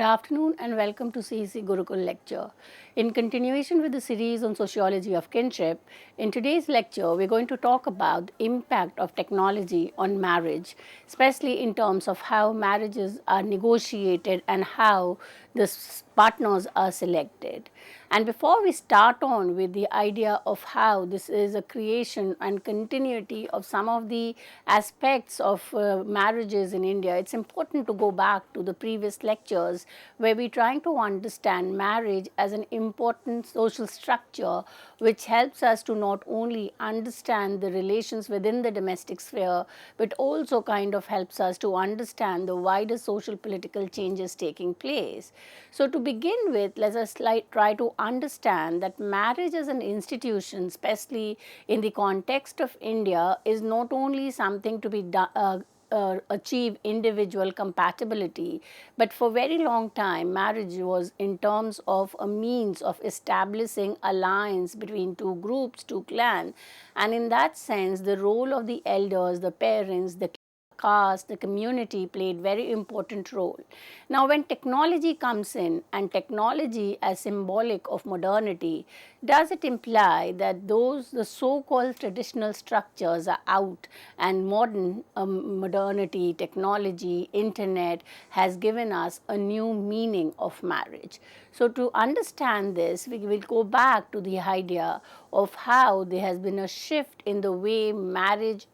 afternoon and welcome to CEC Gurukul lecture. In continuation with the series on sociology of kinship, in today's lecture we're going to talk about the impact of technology on marriage, especially in terms of how marriages are negotiated and how the partners are selected. And before we start on with the idea of how this is a creation and continuity of some of the aspects of marriages in India, it's important to go back to the previous lectures where we're trying to understand marriage as an important social structure which helps us to not only understand the relations within the domestic sphere but also kind of helps us to understand the wider social political changes taking place. So to begin with, let us try to understand that marriage as an institution, especially in the context of India, is not only something to be achieve individual compatibility, but for very long time marriage was in terms of a means of establishing alliance between two groups, two clans, and in that sense the role of the elders, the parents, the caste, the community played very important role. Now when technology comes in, and technology as symbolic of modernity, does it imply that the so-called traditional structures are out and modernity, technology, internet has given us a new meaning of marriage? So to understand this, we will go back to the idea of how there has been a shift in the way marriage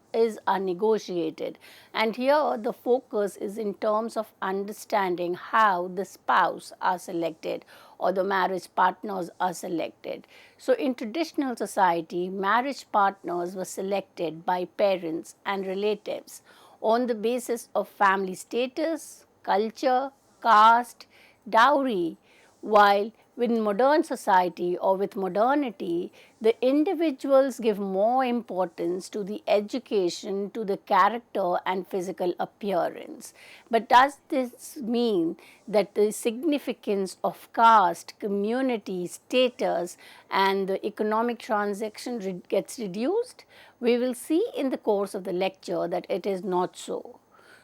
are negotiated, and here the focus is in terms of understanding how the spouse are selected or the marriage partners are selected. So in traditional society, marriage partners were selected by parents and relatives on the basis of family status, culture, caste, dowry, while with modern society or with modernity, the individuals give more importance to the education, to the character and physical appearance. But does this mean that the significance of caste, community, status and the economic transaction gets reduced? We will see in the course of the lecture that it is not so.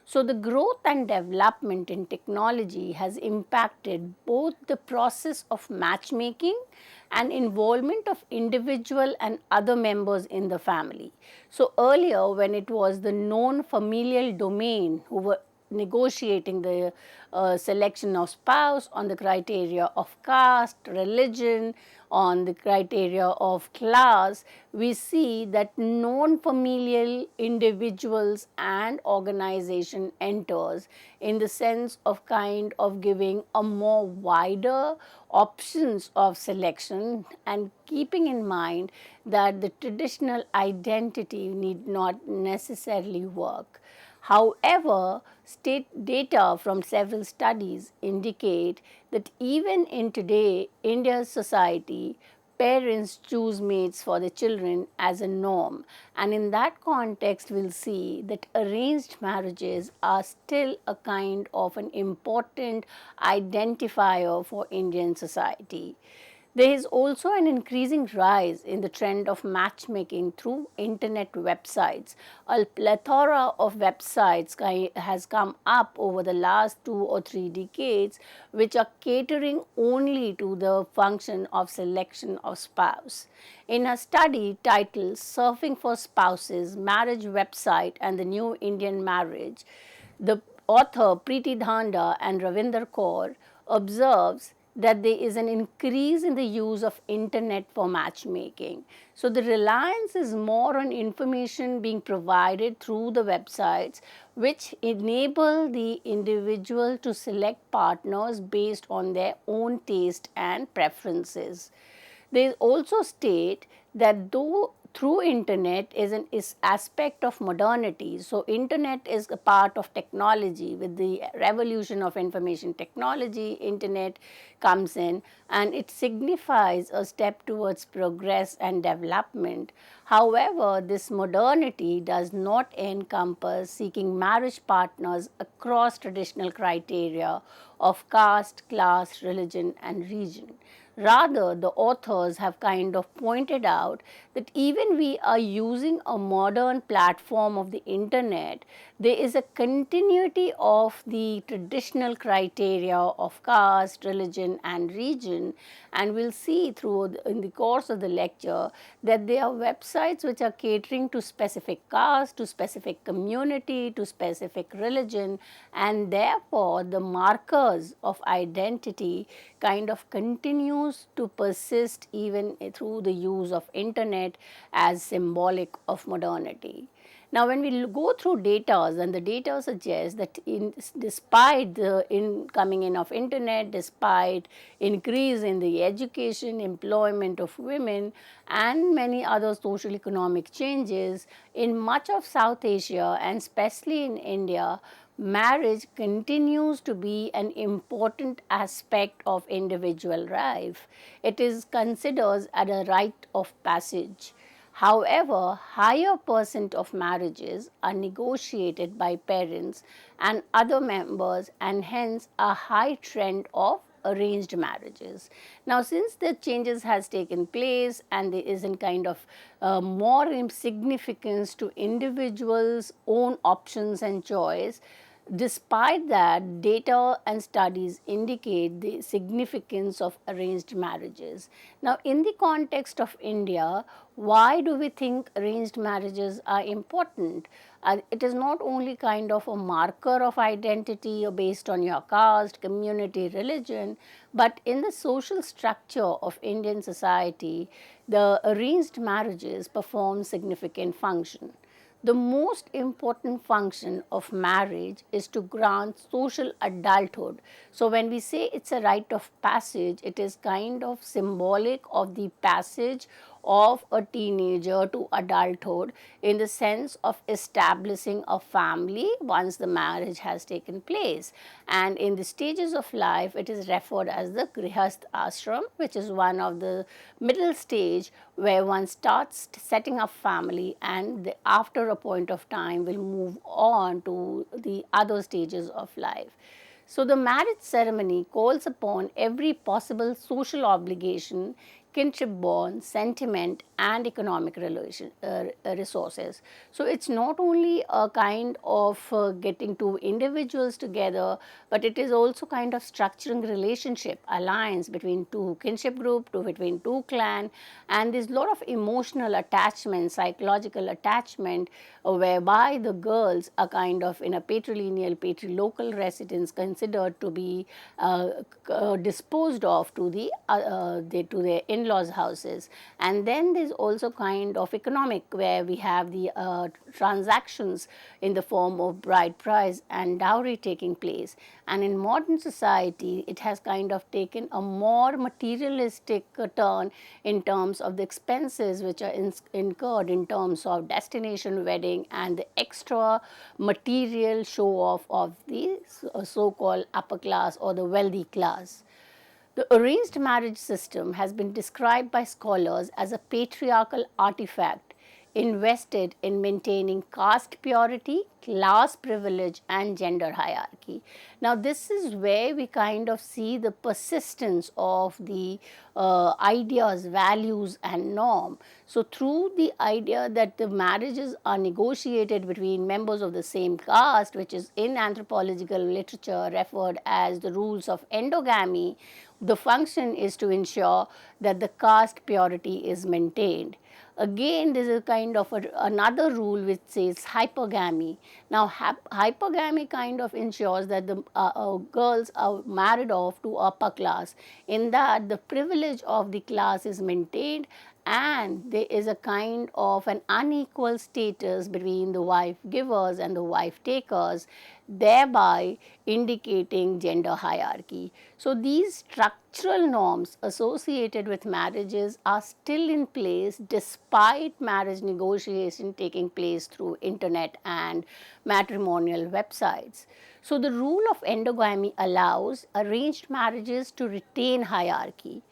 So the growth and development in technology has impacted both the process of matchmaking and involvement of individual and other members in the family. So earlier, when it was the known familial domain who were negotiating the selection of spouse on the criteria of caste, religion, on the criteria of class, we see that non-familial individuals and organization enters in the sense of kind of giving a more wider options of selection and keeping in mind that the traditional identity need not necessarily work. However, state data from several studies indicate that even in today India's society, parents choose mates for their children as a norm, and in that context we'll see that arranged marriages are still a kind of an important identifier for Indian society. There is also an increasing rise in the trend of matchmaking through internet websites. A plethora of websites has come up over the last 2 or 3 decades which are catering only to the function of selection of spouse. In a study titled Surfing for Spouses, Marriage Website and the New Indian Marriage, the author Preeti Dhanda and Ravinder Kaur observes that there is an increase in the use of internet for matchmaking. So the reliance is more on information being provided through the websites which enable the individual to select partners based on their own taste and preferences. They also state that though through internet is an aspect of modernity. So internet is a part of technology. With the revolution of information technology, internet comes in and it signifies a step towards progress and development. However, this modernity does not encompass seeking marriage partners across traditional criteria of caste, class, religion and region. Rather, the authors have kind of pointed out that even we are using a modern platform of the internet, there is a continuity of the traditional criteria of caste, religion and region, and we'll see in the course of the lecture that there are websites which are catering to specific caste, to specific community, to specific religion, and therefore the markers of identity kind of continues to persist even through the use of internet as symbolic of modernity. Now, when we go through data, and the data suggests that despite the coming in of internet, despite increase in the education, employment of women and many other social economic changes in much of South Asia and especially in India, marriage continues to be an important aspect of individual life. It is considered as a rite of passage. However, higher percent of marriages are negotiated by parents and other members, and hence a high trend of arranged marriages. Now, since the changes has taken place and there is a kind of more significance to individuals' own options and choice, despite that, data and studies indicate the significance of arranged marriages. Now, in the context of India, why do we think arranged marriages are important? It is not only kind of a marker of identity or based on your caste, community, religion, but in the social structure of Indian society, the arranged marriages perform significant function. The most important function of marriage is to grant social adulthood. So, when we say it's a rite of passage, it is kind of symbolic of the passage of a teenager to adulthood in the sense of establishing a family once the marriage has taken place. And in the stages of life, it is referred as the Grihast Ashram, which is one of the middle stage where one starts setting up family and after a point of time will move on to the other stages of life. So, the marriage ceremony calls upon every possible social obligation, kinship bond, sentiment and economic resources. So, it is not only a kind of getting two individuals together, but it is also kind of structuring relationship, alliance between two kinship group, between two clan, and there is a lot of emotional attachment, psychological attachment, whereby the girls are kind of in a patrilineal, patrilocal residence considered to be disposed of to to their in-laws houses. And then there is also kind of economic where we have the transactions in the form of bride price and dowry taking place. And in modern society, it has kind of taken a more materialistic turn in terms of the expenses which are incurred in terms of destination wedding and the extra material show off of the so-called upper class or the wealthy class. The arranged marriage system has been described by scholars as a patriarchal artifact invested in maintaining caste purity, class privilege and gender hierarchy. Now, this is where we kind of see the persistence of the ideas, values and norm. So, through the idea that the marriages are negotiated between members of the same caste, which is in anthropological literature referred as the rules of endogamy, the function is to ensure that the caste purity is maintained. Again, there is a kind of another rule which says hypergamy. Now, hypergamy kind of ensures that the girls are married off to upper class, in that the privilege of the class is maintained and there is a kind of an unequal status between the wife givers and the wife takers, thereby indicating gender hierarchy. So, these structural norms associated with marriages are still in place despite marriage negotiation taking place through internet and matrimonial websites. So, the rule of endogamy allows arranged marriages to retain hierarchy.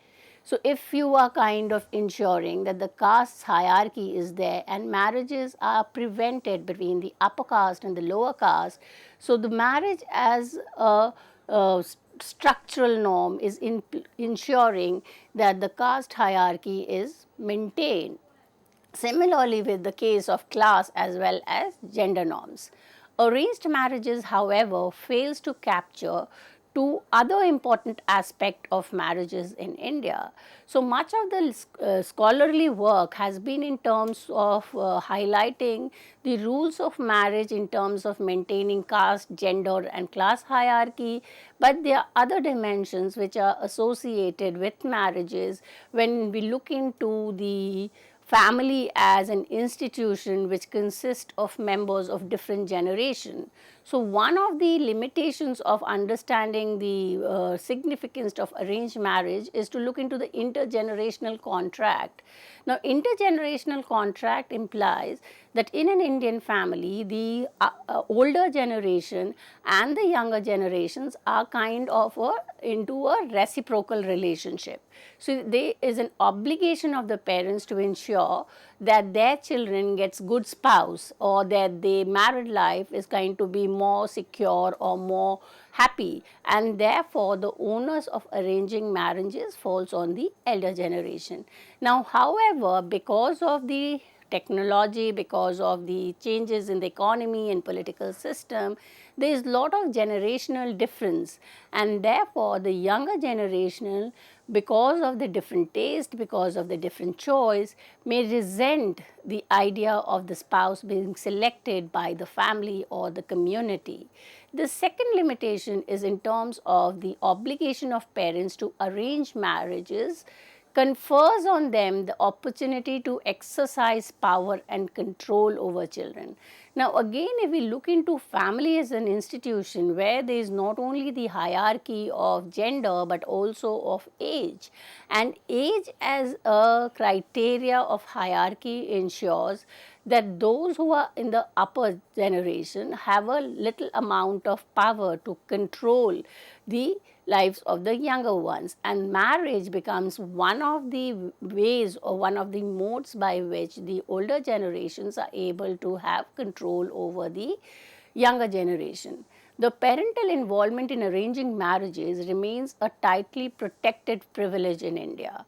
So, if you are kind of ensuring that the caste hierarchy is there and marriages are prevented between the upper caste and the lower caste, so the marriage as a structural norm is ensuring that the caste hierarchy is maintained. Similarly, with the case of class as well as gender norms. Arranged marriages, however, fails to capture two other important aspects of marriages in India. So much of the scholarly work has been in terms of highlighting the rules of marriage in terms of maintaining caste, gender and class hierarchy, but there are other dimensions which are associated with marriages when we look into the family as an institution which consists of members of different generation. So one of the limitations of understanding the significance of arranged marriage is to look into the intergenerational contract. Now intergenerational contract implies that in an Indian family, the older generation and the younger generations are kind of into a reciprocal relationship. So there is an obligation of the parents to ensure that their children gets good spouse, or that their married life is going to be more secure or more happy, and therefore the onus of arranging marriages falls on the elder generation. Now however, because of the technology, because of the changes in the economy and political system, there is lot of generational difference, and therefore the younger generation, because of the different taste, because of the different choice, may resent the idea of the spouse being selected by the family or the community. The second limitation is in terms of the obligation of parents to arrange marriages confers on them the opportunity to exercise power and control over children. Now again, if we look into family as an institution where there is not only the hierarchy of gender but also of age, and age as a criteria of hierarchy ensures that those who are in the upper generation have a little amount of power to control the lives of the younger ones, and marriage becomes one of the ways or one of the modes by which the older generations are able to have control over the younger generation. The parental involvement in arranging marriages remains a tightly protected privilege in India.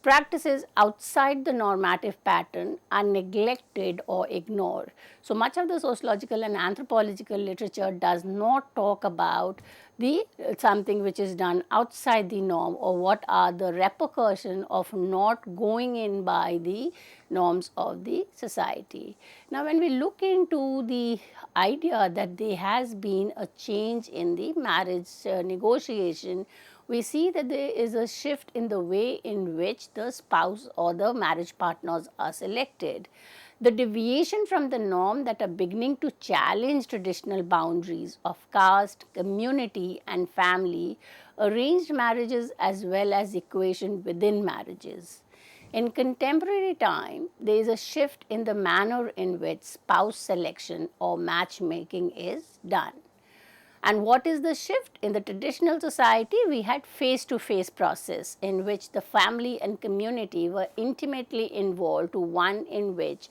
Practices outside the normative pattern are neglected or ignored. So much of the sociological and anthropological literature does not talk about the something which is done outside the norm, or what are the repercussions of not going in by the norms of the society. Now when we look into the idea that there has been a change in the marriage negotiation, we see that there is a shift in the way in which the spouse or the marriage partners are selected. The deviation from the norm that are beginning to challenge traditional boundaries of caste, community and family, arranged marriages as well as equation within marriages. In contemporary time, there is a shift in the manner in which spouse selection or matchmaking is done. And what is the shift? In the traditional society, we had face-to-face process in which the family and community were intimately involved, to one in which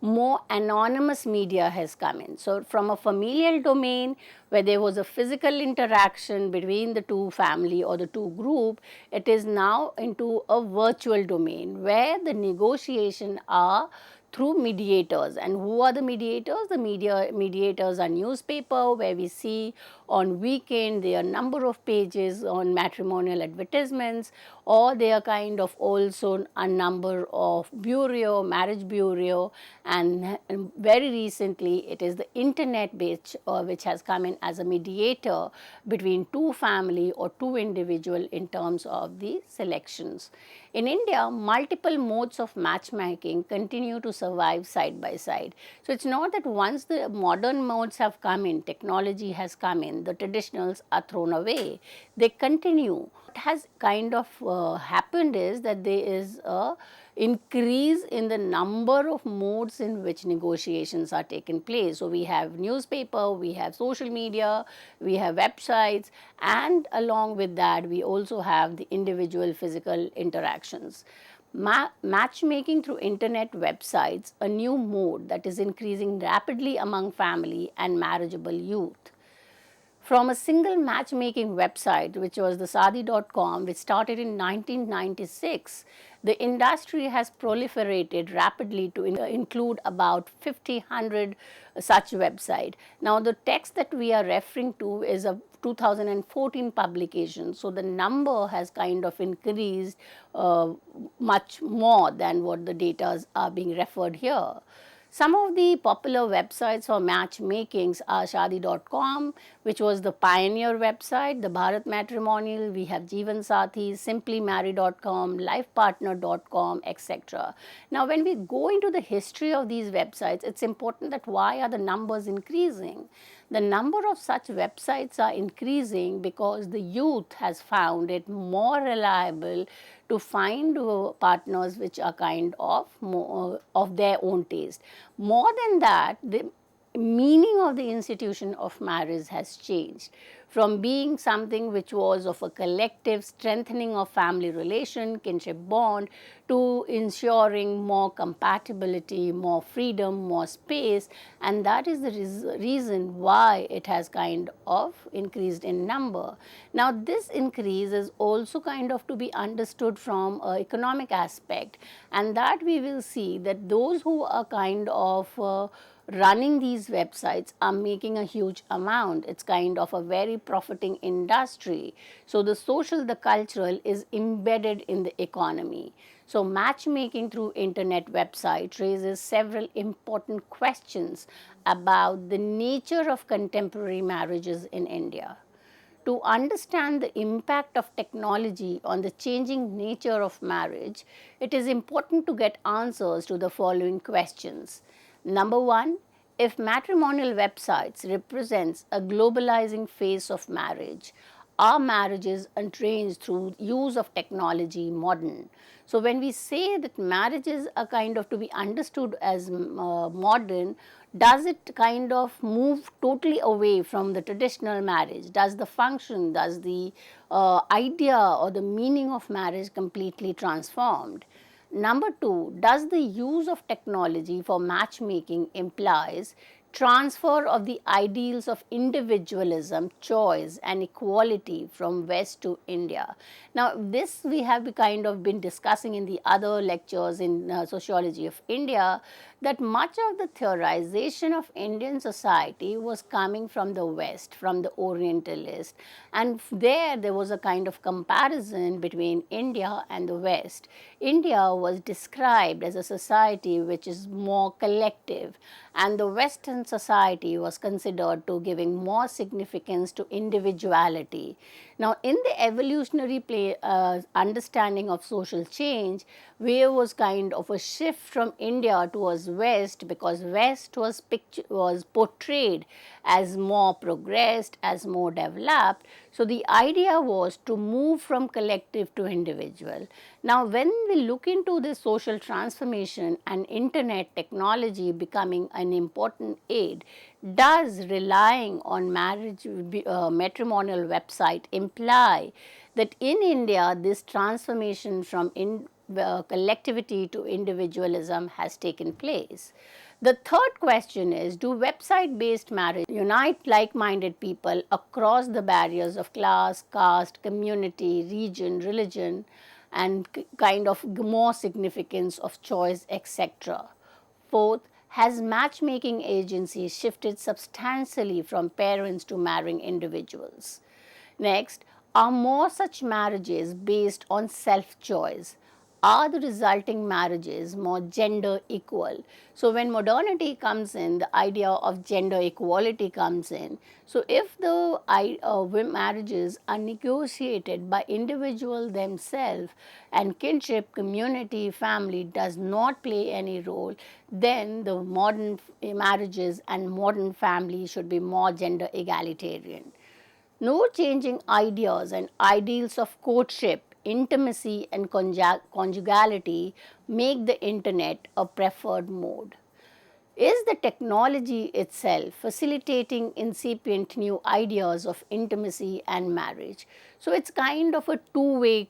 more anonymous media has come in. So from a familial domain where there was a physical interaction between the two family or the two group, it is now into a virtual domain where the negotiation are through mediators. And who are the mediators? The mediators are newspaper, where we see on weekend there are number of pages on matrimonial advertisements, or they are kind of also a number of bureau, marriage bureau, and very recently it is the internet which has come in as a mediator between two family or two individual in terms of the selections. In India, multiple modes of matchmaking continue to survive side by side. So it's not that once the modern modes have come in, technology has come in, the traditionals are thrown away. They continue. What has kind of happened is that there is a increase in the number of modes in which negotiations are taking place. So we have newspaper, we have social media, we have websites, and along with that we also have the individual physical interactions. Matchmaking through internet websites, a new mode that is increasing rapidly among family and marriageable youth. From a single matchmaking website, which was the Sadi.com, which started in 1996, the industry has proliferated rapidly to include about 1,500 such websites. Now, the text that we are referring to is a 2014 publication. So, the number has kind of increased much more than what the data are being referred here. Some of the popular websites for matchmakings are Shadi.com, which was the pioneer website, the Bharat Matrimonial, we have Jeevan Sathi, SimplyMarry.com, LifePartner.com, etc. Now, when we go into the history of these websites, it's important that why are the numbers increasing? The number of such websites are increasing because the youth has found it more reliable to find partners which are kind of more of their own taste. More than that, the meaning of the institution of marriage has changed from being something which was of a collective strengthening of family relation, kinship bond, to ensuring more compatibility, more freedom, more space, and that is the reason why it has kind of increased in number. Now, this increase is also kind of to be understood from an economic aspect, and that we will see that those who are kind of running these websites are making a huge amount. It's kind of a very profiting industry. So, the social, the cultural is embedded in the economy. So, matchmaking through internet websites raises several important questions about the nature of contemporary marriages in India. To understand the impact of technology on the changing nature of marriage, it is important to get answers to the following questions. Number one, if matrimonial websites represents a globalizing phase of marriage, are marriages arranged through use of technology modern? So, when we say that marriages are kind of to be understood as modern, does it kind of move totally away from the traditional marriage? Does the function, does the idea or the meaning of marriage completely transformed? Number two, does the use of technology for matchmaking implies transfer of the ideals of individualism, choice and equality from West to India? Now, this we have kind of been discussing in the other lectures in sociology of India, that much of the theorization of Indian society was coming from the West, from the Orientalist, and there was a kind of comparison between India and the West. India was described as a society which is more collective, and the Western society was considered to giving more significance to individuality. Now, in the evolutionary understanding of social change, there was kind of a shift from India towards West, because West was portrayed as more progressed, as more developed. So, the idea was to move from collective to individual. Now, when we look into this social transformation and internet technology becoming an important aid, does relying on matrimonial website imply that in India this transformation from collectivity to individualism has taken place? The third question is, do website based marriage unite like minded people across the barriers of class, caste, community, region, religion, and kind of more significance of choice, etc.? Fourth, has matchmaking agencies shifted substantially from parents to marrying individuals? Next, are more such marriages based on self choice? Are the resulting marriages more gender equal? So, when modernity comes in, the idea of gender equality comes in. So, if the marriages are negotiated by individuals themselves and kinship, community, family does not play any role, then the modern marriages and modern families should be more gender egalitarian. No changing ideas and ideals of courtship, intimacy, and conjugality make the internet a preferred mode. Is the technology itself facilitating incipient new ideas of intimacy and marriage? So, it's kind of a two-way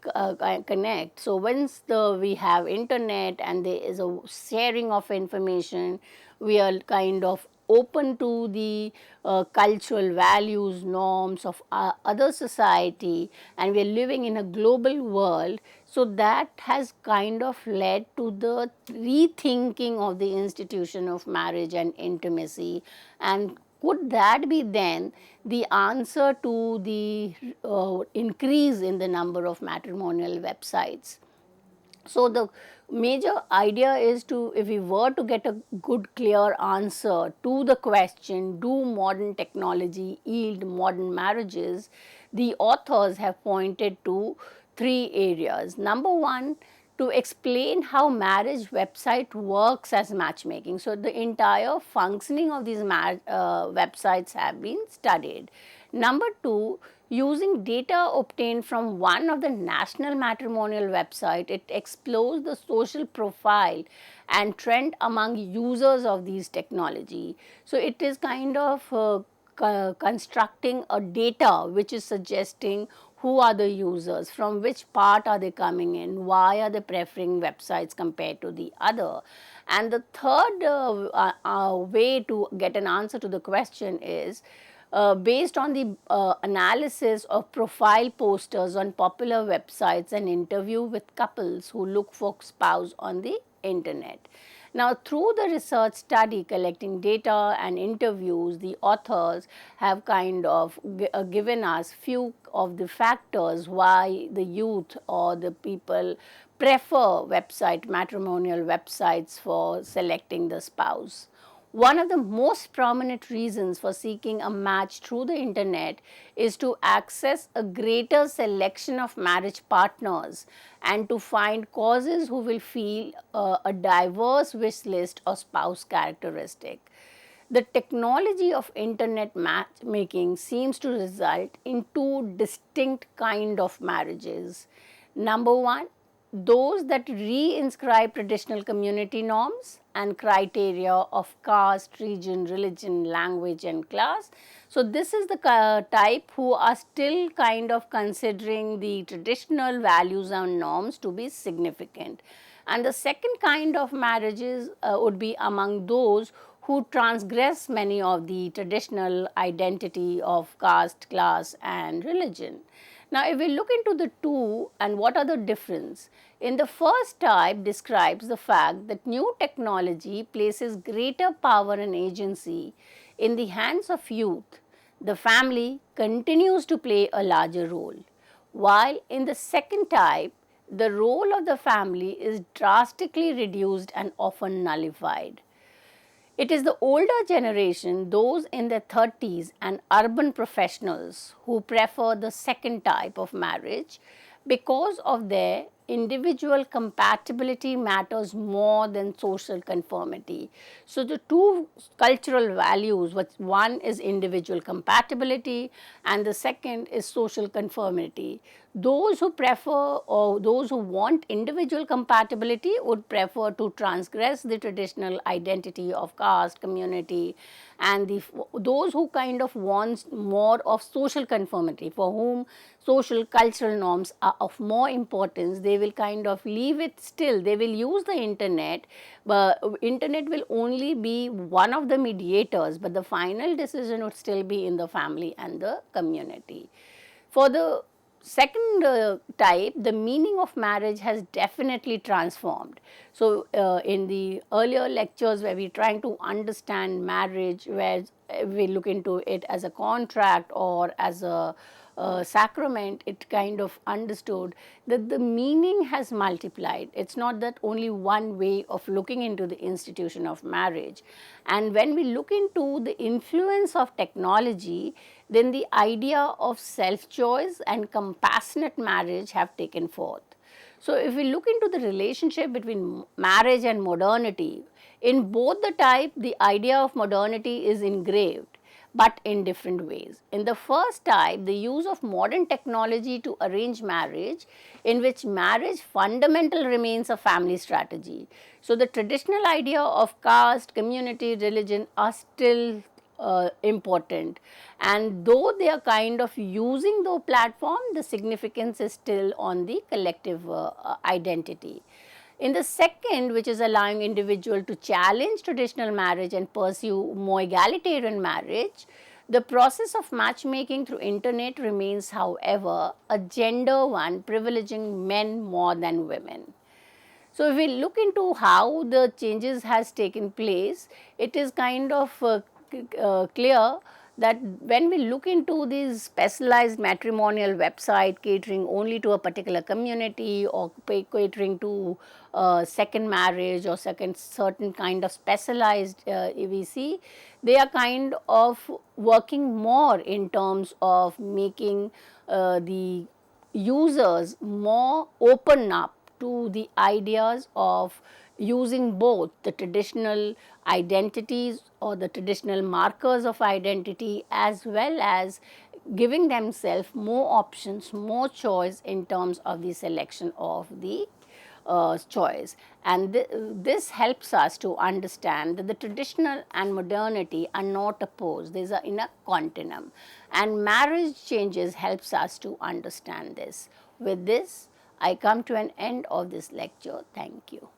connect. So, once we have internet and there is a sharing of information, we are kind of open to the cultural values, norms of other society, and we are living in a global world. So, that has kind of led to the rethinking of the institution of marriage and intimacy. And could that be then the answer to the increase in the number of matrimonial websites? So, the major idea is to, if we were to get a good clear answer to the question, do modern technology yield modern marriages, the authors have pointed to three areas. Number one, to explain how marriage website works as matchmaking. So, the entire functioning of these websites have been studied. Number two, using data obtained from one of the national matrimonial website, it explores the social profile and trend among users of these technology. So, it is kind of constructing a data which is suggesting who are the users, from which part are they coming in, why are they preferring websites compared to the other. And the third way to get an answer to the question is based on the analysis of profile posters on popular websites and interview with couples who look for spouse on the internet. Now, through the research study collecting data and interviews, the authors have kind of given us few of the factors why the youth or the people prefer matrimonial websites for selecting the spouse. One of the most prominent reasons for seeking a match through the internet is to access a greater selection of marriage partners and to find causes who will feel a diverse wish list of spouse characteristic. The technology of internet matchmaking seems to result in two distinct kind of marriages. Number one, those that reinscribe traditional community norms and criteria of caste, region, religion, language and class. So, this is the type who are still kind of considering the traditional values and norms to be significant. And the second kind of marriages would be among those who transgress many of the traditional identity of caste, class and religion. Now, if we look into the two and what are the difference, in the first type describes the fact that new technology places greater power and agency in the hands of youth. The family continues to play a larger role, while in the second type, the role of the family is drastically reduced and often nullified. It is the older generation, those in their 30s and urban professionals, who prefer the second type of marriage because of their individual compatibility matters more than social conformity. So, the two cultural values, one is individual compatibility and the second is social conformity. Those who prefer or those who want individual compatibility would prefer to transgress the traditional identity of caste, community, and those who kind of want more of social conformity, for whom social cultural norms are of more importance, they will kind of leave it still. They will use the internet, but internet will only be one of the mediators, but the final decision would still be in the family and the community. For the second type, the meaning of marriage has definitely transformed. So, in the earlier lectures where we are trying to understand marriage, where we look into it as a contract or as a sacrament, it kind of understood that the meaning has multiplied. It's not that only one way of looking into the institution of marriage. And when we look into the influence of technology, then the idea of self-choice and compassionate marriage have taken forth. So, if we look into the relationship between marriage and modernity, in both the type, the idea of modernity is engraved, but in different ways. In the first type, the use of modern technology to arrange marriage, in which marriage fundamental remains a family strategy. So, the traditional idea of caste, community, religion are still important, and though they are kind of using the platform, the significance is still on the collective identity. In the second, which is allowing individual to challenge traditional marriage and pursue more egalitarian marriage, the process of matchmaking through internet remains, however, a gender one, privileging men more than women. So, if we look into how the changes has taken place, it is kind of clear that when we look into these specialized matrimonial website catering only to a particular community or catering to second marriage or second certain kind of specialized EVC, they are kind of working more in terms of making the users more open up to the ideas of using both the traditional identities or the traditional markers of identity as well as giving themselves more options, more choice in terms of the selection of the choice. And this helps us to understand that the traditional and modernity are not opposed, these are in a continuum. And marriage changes helps us to understand this. With this, I come to an end of this lecture. Thank you.